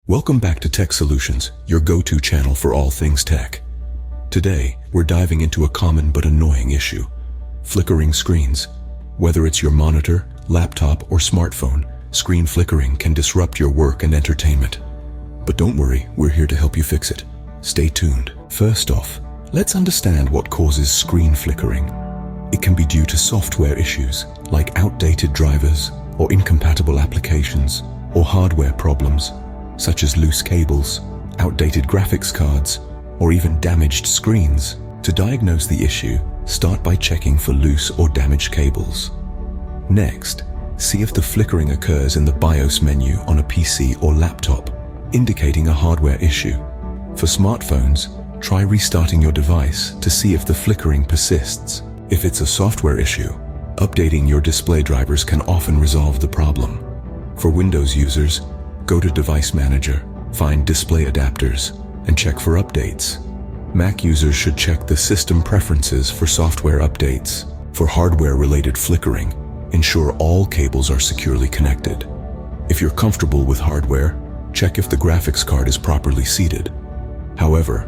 Welcome back to Tech Solutions, your go-to channel for all things tech. Today, we're diving into a common but annoying issue: flickering screens. Whether it's your monitor, laptop, or smartphone, screen flickering can disrupt your work and entertainment. But don't worry, we're here to help you fix it. Stay tuned. First off, let's understand what causes screen flickering. It can be due to software issues, like outdated drivers, or incompatible applications, or hardware problems, such as loose cables, outdated graphics cards, or even damaged screens. To diagnose the issue, start by checking for loose or damaged cables. Next, see if the flickering occurs in the BIOS menu on a PC or laptop, indicating a hardware issue. For smartphones, try restarting your device to see if the flickering persists. If it's a software issue, updating your display drivers can often resolve the problem. For Windows users, go to Device Manager, find Display Adapters, and check for updates. Mac users should check the System Preferences for software updates. For hardware-related flickering, ensure all cables are securely connected. If you're comfortable with hardware, check if the graphics card is properly seated. However,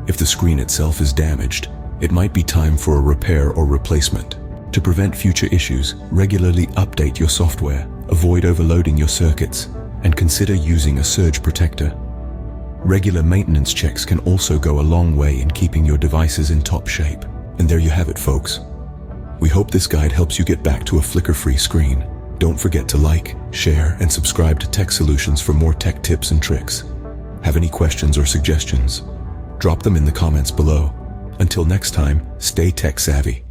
if the screen itself is damaged, it might be time for a repair or replacement. To prevent future issues, regularly update your software, avoid overloading your circuits, and consider using a surge protector. Regular maintenance checks can also go a long way in keeping your devices in top shape. And there you have it, folks. We hope this guide helps you get back to a flicker-free screen. Don't forget to like, share, and subscribe to Tech Solutions for more tech tips and tricks. Have any questions or suggestions? Drop them in the comments below. Until next time, stay tech savvy.